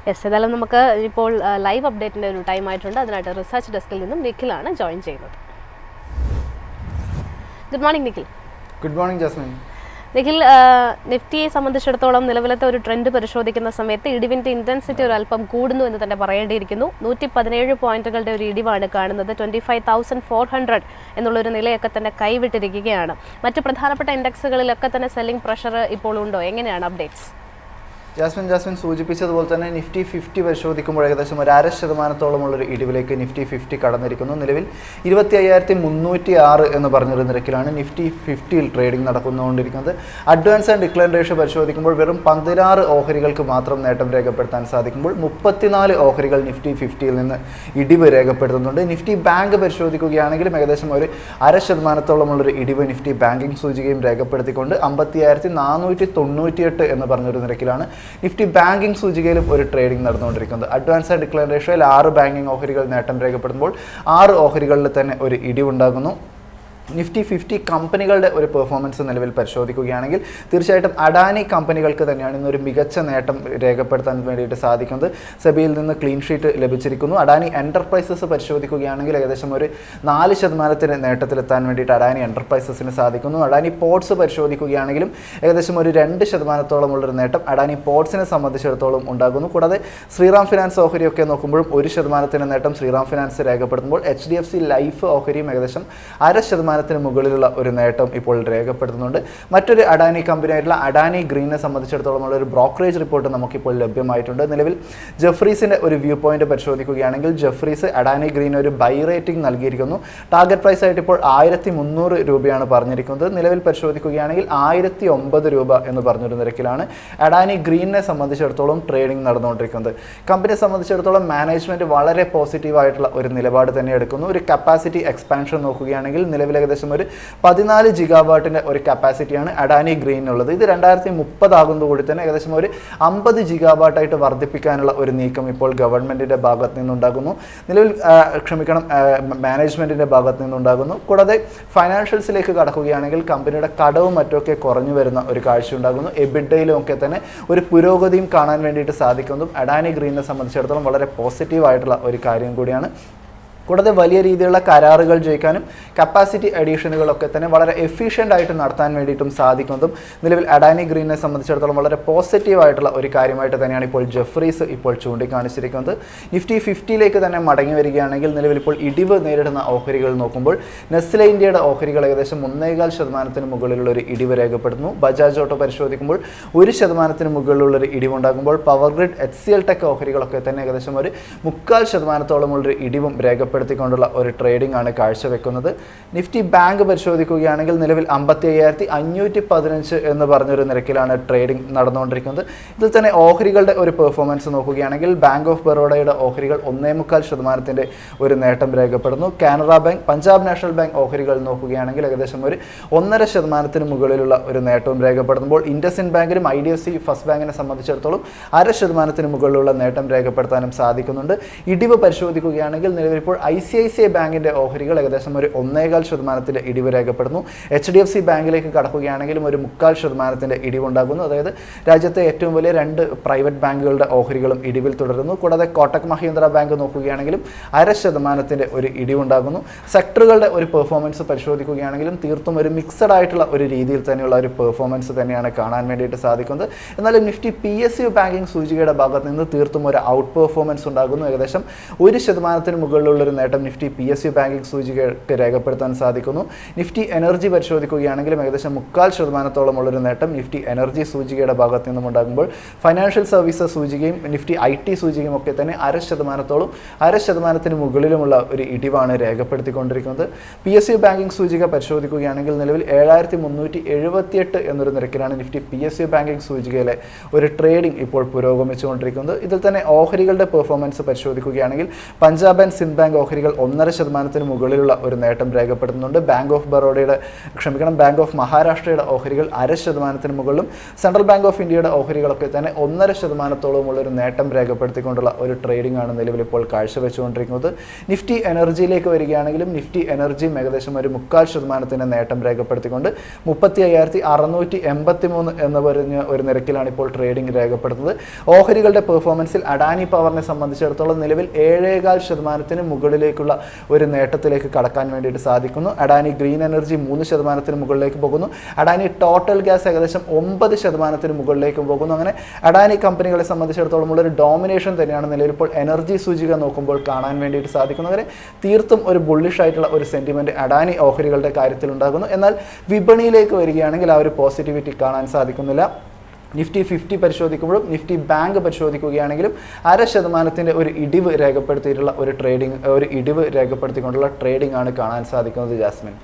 Yes, ഏതായാലും നമുക്ക് ഇപ്പോൾ ലൈവ് അപ്ഡേറ്റിൻ്റെ ഒരു ടൈം ആയിട്ടുണ്ട്. അതിനായിട്ട് റിസർച്ച് ഡെസ്കിൽ നിന്നും നിഖിലാണ് ജോയിൻ ചെയ്യുന്നത്. Good morning Nikhil. Good morning Jasmine. Nikhil, നിഫ്റ്റിയെ സംബന്ധിച്ചിടത്തോളം നിലവിലത്തെ ഒരു ട്രെൻഡ് പരിശോധിക്കുന്ന സമയത്ത് ഇടിവിൻ്റെ ഇൻറ്റൻസിറ്റി ഒരു അല്പം കൂടുന്നു എന്ന് തന്നെ പറയേണ്ടിയിരിക്കുന്നു. 117 പോയിന്റുകളുടെ ഒരു ഇടിവാണ് കാണുന്നത്. 25,400 എന്നുള്ളൊരു നിലയൊക്കെ തന്നെ കൈവിട്ടിരിക്കുകയാണ്. മറ്റ് പ്രധാനപ്പെട്ട ഇൻഡെക്സുകളിലൊക്കെ തന്നെ സെല്ലിംഗ് പ്രഷർ ഇപ്പോൾ ഉണ്ടോ? എങ്ങനെയാണ് അപ്ഡേറ്റ്സ്? ജാസ്മിൻ സൂചിപ്പിച്ചതുപോലെ തന്നെ നിഫ്റ്റി 50 പരിശോധിക്കുമ്പോൾ ഏകദേശം ഒരു 0.5%ഉള്ളൊരു ഇടിവിലേക്ക് നിഫ്റ്റി 50 കടന്നിരിക്കുന്നു. നിലവിൽ 25,306 എന്ന് പറഞ്ഞൊരു നിരക്കിലാണ് നിഫ്റ്റി 50യിൽ ട്രേഡിംഗ് നടന്നുകൊണ്ടിരിക്കുന്നത്. അഡ്വാൻസ് ആൻഡ് ഡിക്ലൈൻ റേഷ്യോ പരിശോധിക്കുമ്പോൾ വെറും 16 ഓഹരികൾക്ക് മാത്രം നേട്ടം രേഖപ്പെടുത്താൻ സാധിക്കുമ്പോൾ 34 ഓഹരികൾ നിഫ്റ്റി 50യിൽ നിന്ന് ഇടിവ് രേഖപ്പെടുത്തുന്നുണ്ട്. നിഫ്റ്റി ബാങ്ക് പരിശോധിക്കുകയാണെങ്കിലും ഏകദേശം ഒരു 0.5%ഉള്ളൊരു ഇടിവ് നിഫ്റ്റി ബാങ്കിങ് സൂചികയും രേഖപ്പെടുത്തിക്കൊണ്ട് 55,498 എന്ന് പറഞ്ഞൊരു നിരക്കിലാണ് നിഫ്റ്റി ബാങ്കിങ് സൂചികയിലും ഒരു ട്രേഡിംഗ് നടന്നുകൊണ്ടിരിക്കുന്നത്. അഡ്വാൻസ് ആൻഡ് ഡിക്ലൈൻ റേഷ്യോയിൽ 6 ബാങ്കിങ് ഓഹരികൾ നേട്ടം രേഖപ്പെടുമ്പോൾ 6 ഓഹരികളിൽ തന്നെ ഒരു ഇടിവുണ്ടാകുന്നു. നിഫ്റ്റി 50 കമ്പനികളുടെ ഒരു പെർഫോമൻസ് നിലവിൽ പരിശോധിക്കുകയാണെങ്കിൽ തീർച്ചയായിട്ടും അഡാനി കമ്പനികൾക്ക് തന്നെയാണ് ഇന്നൊരു മികച്ച നേട്ടം രേഖപ്പെടുത്താൻ വേണ്ടിയിട്ട് സാധിക്കുന്നത്. സെബിയിൽ നിന്ന് ക്ലീൻ ഷീറ്റ് ലഭിച്ചിരിക്കുന്നു. അഡാനി എൻ്റർപ്രൈസസ് പരിശോധിക്കുകയാണെങ്കിൽ ഏകദേശം ഒരു 4% നേട്ടത്തിലെത്താൻ വേണ്ടിയിട്ട് അഡാനി എൻ്റർപ്രൈസസിന് സാധിക്കുന്നു. അഡാനി പോർട്സ് പരിശോധിക്കുകയാണെങ്കിലും ഏകദേശം ഒരു 2%ഉള്ളൊരു നേട്ടം അഡാനി പോർട്സിനെ സംബന്ധിച്ചിടത്തോളം ഉണ്ടാകുന്നു. കൂടാതെ ശ്രീറാം ഫിനാൻസ് ഓഹരിയൊക്കെ നോക്കുമ്പോഴും 1% നേട്ടം ശ്രീറാം ഫിനാൻസ് രേഖപ്പെടുത്തുമ്പോൾ HDFC ലൈഫ് ഓഹരിയും ഏകദേശം 0.5% മുകളിലുള്ള ഒരു നേട്ടം ഇപ്പോൾ രേഖപ്പെടുത്തുന്നുണ്ട്. മറ്റൊരു അഡാനി കമ്പനിയായിട്ടുള്ള അഡാനി ഗ്രീനെ സംബന്ധിച്ചിടത്തോളം ഉള്ള ഒരു ബ്രോക്കറേജ് റിപ്പോർട്ട് നമുക്കിപ്പോൾ ലഭ്യമായിട്ടുണ്ട്. നിലവിൽ ജെഫ്രീസിൻ്റെ ഒരു വ്യൂ പോയിന്റ് പരിശോധിക്കുകയാണെങ്കിൽ ജെഫ്രീസ് അഡാനി ഗ്രീന് ഒരു ബൈ റേറ്റിംഗ് നൽകിയിരിക്കുന്നു. ടാർഗറ്റ് പ്രൈസ് ആയിട്ട് ഇപ്പോൾ 1,300 രൂപയാണ് പറഞ്ഞിരിക്കുന്നത്. നിലവിൽ പരിശോധിക്കുകയാണെങ്കിൽ 1,009 രൂപ എന്ന് പറഞ്ഞൊരു നിരക്കിലാണ് അഡാനി ഗ്രീനെ സംബന്ധിച്ചിടത്തോളം ട്രേഡിംഗ് നടന്നുകൊണ്ടിരിക്കുന്നത്. കമ്പനിയെ സംബന്ധിച്ചിടത്തോളം മാനേജ്മെൻറ്റ് വളരെ പോസിറ്റീവായിട്ടുള്ള ഒരു നിലപാട് തന്നെ എടുക്കുന്നു. ഒരു കപ്പാസിറ്റി എക്സ്പാൻഷൻ നോക്കുകയാണെങ്കിൽ നിലവിൽ ഏകദേശം ഒരു 14 ജിഗാവാട്ടിൻ്റെ ഒരു കപ്പാസിറ്റിയാണ് അഡാനി ഗ്രീനുള്ളത്. ഇത് 2030 ആകുന്നതോടുകൂടി തന്നെ ഏകദേശം ഒരു 50 ജിഗാവാട്ടായിട്ട് വർദ്ധിപ്പിക്കാനുള്ള ഒരു നീക്കം ഇപ്പോൾ ഗവൺമെൻറ്റിൻ്റെ ഭാഗത്ത് നിന്നുണ്ടാകുന്നു. നിലവിൽ മാനേജ്മെൻറ്റിൻ്റെ ഭാഗത്ത് നിന്നുണ്ടാകുന്നു. കൂടാതെ ഫൈനാൻഷ്യൽസിലേക്ക് കടക്കുകയാണെങ്കിൽ കമ്പനിയുടെ കടവും മറ്റൊക്കെ കുറഞ്ഞു വരുന്ന ഒരു കാഴ്ച ഉണ്ടാകുന്നു. എബിഡയിലും ഒക്കെ തന്നെ ഒരു പുരോഗതിയും കാണാൻ വേണ്ടിയിട്ട് സാധിക്കുന്നതും അഡാനി ഗ്രീനെ സംബന്ധിച്ചിടത്തോളം വളരെ പോസിറ്റീവായിട്ടുള്ള ഒരു കാര്യം കൂടിയാണ്. കൂടാതെ വലിയ രീതിയിലുള്ള കരാറുകൾ ജയിക്കാനും കപ്പാസിറ്റി അഡീഷനുകളൊക്കെ തന്നെ വളരെ എഫിഷ്യൻ്റ് ആയിട്ട് നടത്താൻ വേണ്ടിയിട്ടും സാധിക്കുന്നതും നിലവിൽ അഡാനി ഗ്രീനെ സംബന്ധിച്ചിടത്തോളം വളരെ പോസിറ്റീവായിട്ടുള്ള ഒരു കാര്യമായിട്ട് തന്നെയാണ് ഇപ്പോൾ ജെഫ്രീസ് ഇപ്പോൾ ചൂണ്ടിക്കാണിച്ചിരിക്കുന്നത്. നിഫ്റ്റി 50യിലേക്ക് തന്നെ മടങ്ങി വരികയാണെങ്കിൽ നിലവിൽ ഇപ്പോൾ ഇടിവ് നേരിടുന്ന ഓഹരികൾ നോക്കുമ്പോൾ നെസ്ലെ ഇന്ത്യയുടെ ഓഹരികൾ ഏകദേശം 1.25% മുകളിലുള്ള ഒരു ഇടിവ് രേഖപ്പെടുന്നു. ബജാജ് ഓട്ടോ പരിശോധിക്കുമ്പോൾ 1% മുകളിലുള്ളൊരു ഇടിവുണ്ടാകുമ്പോൾ പവർ ഗ്രിഡ് HCL ടെക് ഓഹരികളൊക്കെ തന്നെ ഏകദേശം ഒരു 0.25%ഉള്ളൊരു ഇടിവും പ്പെടുത്തിക്കൊണ്ടുള്ള ഒരു ട്രേഡിംഗ് ആണ് കാഴ്ചവെക്കുന്നത്. നിഫ്റ്റി ബാങ്ക് പരിശോധിക്കുകയാണെങ്കിൽ നിലവിൽ 55,515 എന്ന് പറഞ്ഞൊരു നിരക്കിലാണ് ട്രേഡിംഗ് നടന്നുകൊണ്ടിരിക്കുന്നത്. ഇതിൽ തന്നെ ഓഹരികളുടെ ഒരു പെർഫോമൻസ് നോക്കുകയാണെങ്കിൽ ബാങ്ക് ഓഫ് ബറോഡയുടെ ഓഹരികൾ 1.25% ഒരു നേട്ടം രേഖപ്പെടുന്നു. Canara Bank, Punjab National Bank ഓഹരികൾ നോക്കുകയാണെങ്കിൽ ഏകദേശം ഒരു 1.5% മുകളിലുള്ള ഒരു നേട്ടവും രേഖപ്പെടുത്തുമ്പോൾ ഇൻഡസിൻഡ് ബാങ്കിനും IDFC ഫസ്റ്റ് ബാങ്കിനെ സംബന്ധിച്ചിടത്തോളം 0.5% മുകളിലുള്ള നേട്ടം രേഖപ്പെടുത്താനും സാധിക്കുന്നുണ്ട്. ഇടിവ് പരിശോധിക്കുകയാണെങ്കിൽ നിലവിൽ ഇപ്പോൾ ICICI ബാങ്കിൻ്റെ ഓഹരികൾ ഏകദേശം ഒരു 1.25% ഇടിവ് രേഖപ്പെടുന്നു. HDFC ബാങ്കിലേക്ക് കടക്കുകയാണെങ്കിലും ഒരു 0.25% ഇടിവുണ്ടാകുന്നു. അതായത് രാജ്യത്തെ ഏറ്റവും വലിയ 2 പ്രൈവറ്റ് ബാങ്കുകളുടെ ഓഹരികളും ഇടിവിൽ തുടരുന്നു. കൂടാതെ കോട്ടക് മഹീന്ദ്ര ബാങ്ക് നോക്കുകയാണെങ്കിലും 0.5% ഒരു ഇടിവുണ്ടാകുന്നു. സെക്ടറുകളുടെ ഒരു പെർഫോമൻസ് പരിശോധിക്കുകയാണെങ്കിലും തീർത്തും ഒരു മിക്സഡ് ആയിട്ടുള്ള ഒരു രീതിയിൽ തന്നെയുള്ള ഒരു പെർഫോമൻസ് തന്നെയാണ് കാണാൻ വേണ്ടിയിട്ട് സാധിക്കുന്നത്. എന്നാലും നിഫ്റ്റി PSU ബാങ്കിങ് സൂചികയുടെ ഭാഗത്ത് നിന്ന് തീർത്തും ഒരു ഔട്ട് പെർഫോമൻസ് ഉണ്ടാകുന്നു. ഏകദേശം 1% മുകളിലുള്ള ഒരു നേട്ടം നിഫ്റ്റി PSU ബാങ്കിങ് സൂചികയ്ക്ക് രേഖപ്പെടുത്താൻ സാധിക്കുന്നു. നിഫ്റ്റി എനർജി പരിശോധിക്കുകയാണെങ്കിലും ഏകദേശം 0.25% ഉള്ളൊരു നേട്ടം നിഫ്റ്റി എനർജി സൂചികയുടെ ഭാഗത്ത് നിന്നും ഉണ്ടാകുമ്പോൾ ഫൈനാൻഷ്യൽ സർവീസസ് സൂചികയും നിഫ്റ്റി IT സൂചികയും ഒക്കെ തന്നെ 0.5% മുകളിലുമുള്ള ഒരു ഇടിവാണ് രേഖപ്പെടുത്തിക്കൊണ്ടിരിക്കുന്നത്. PSU ബാങ്കിങ് സൂചിക പരിശോധിക്കുകയാണെങ്കിൽ നിലവിൽ 7,378 എന്നൊരു നിരക്കിലാണ് നിഫ്റ്റി PSU ബാങ്കിങ് സൂചികയിലെ ഒരു ട്രേഡിംഗ് ഇപ്പോൾ പുരോഗമിച്ചുകൊണ്ടിരിക്കുന്നത്. ഇതിൽ തന്നെ ഓഹരികളുടെ പെർഫോമൻസ് പരിശോധിക്കുകയാണെങ്കിൽ പഞ്ചാബ് ആൻഡ് സിന്ധ് ബാങ്ക് ഓഹരികൾ 1.5% മുകളിലുള്ള ഒരു നേട്ടം രേഖപ്പെടുത്തുന്നുണ്ട്. ബാങ്ക് ഓഫ് മഹാരാഷ്ട്രയുടെ ഓഹരികൾ 0.5% മുകളിലും സെൻട്രൽ ബാങ്ക് ഓഫ് ഇന്ത്യയുടെ ഓഹരികളൊക്കെ തന്നെ 1.5%-ഓളമുള്ള ഒരു നേട്ടം രേഖപ്പെടുത്തിക്കൊണ്ടുള്ള ഒരു ട്രേഡിംഗ് ആണ് നിലവിൽ ഇപ്പോൾ കാഴ്ചവെച്ചുകൊണ്ടിരിക്കുന്നത്. നിഫ്റ്റി എനർജിയിലേക്ക് വരികയാണെങ്കിലും നിഫ്റ്റി എനർജിയും ഏകദേശം ഒരു 0.25% നേട്ടം രേഖപ്പെടുത്തിക്കൊണ്ട് 35,683 എന്ന് പറഞ്ഞ ഒരു നിരക്കിലാണ് ഇപ്പോൾ ട്രേഡിംഗ് രേഖപ്പെടുത്തുന്നത്. ഓഹരികളുടെ പെർഫോമൻസിൽ അഡാനി പവറിനെ സംബന്ധിച്ചിടത്തോളം നിലവിൽ 7.25% മുകളിലേക്കുള്ള ഒരു നേട്ടത്തിലേക്ക് കടക്കാൻ വേണ്ടിയിട്ട് സാധിക്കുന്നു. അഡാനി ഗ്രീൻ എനർജി 3% മുകളിലേക്ക് പോകുന്നു. അഡാനി ടോട്ടൽ ഗ്യാസ് ഏകദേശം 9% മുകളിലേക്ക് പോകുന്നു. അങ്ങനെ അഡാനി കമ്പനികളെ സംബന്ധിച്ചിടത്തോളം ഉള്ള ഒരു ഡോമിനേഷൻ തന്നെയാണ് നിലവിൽ ഇപ്പോൾ എനർജി സൂചിക നോക്കുമ്പോൾ കാണാൻ വേണ്ടിയിട്ട് സാധിക്കുന്നത്. അങ്ങനെ തീർത്തും ഒരു ബുള്ളിഷ് ആയിട്ടുള്ള ഒരു സെന്റിമെന്റ് അഡാനി ഓഹരികളുടെ കാര്യത്തിൽ ഉണ്ടാകുന്നു. എന്നാൽ വിപണിയിലേക്ക് വരികയാണെങ്കിൽ ആ ഒരു പോസിറ്റിവിറ്റി കാണാൻ സാധിക്കുന്നില്ല. നിഫ്റ്റി 50 പരിശോധിക്കുമ്പോഴും നിഫ്റ്റി ബാങ്ക് പരിശോധിക്കുകയാണെങ്കിലും 0.5% ഒരു ഇടിവ് രേഖപ്പെടുത്തിയിട്ടുള്ള ഒരു ഇടിവ് രേഖപ്പെടുത്തിക്കൊണ്ടുള്ള ട്രേഡിംഗ് ആണ് കാണാൻ സാധിക്കുന്നത്. ജാസ്മിൻ.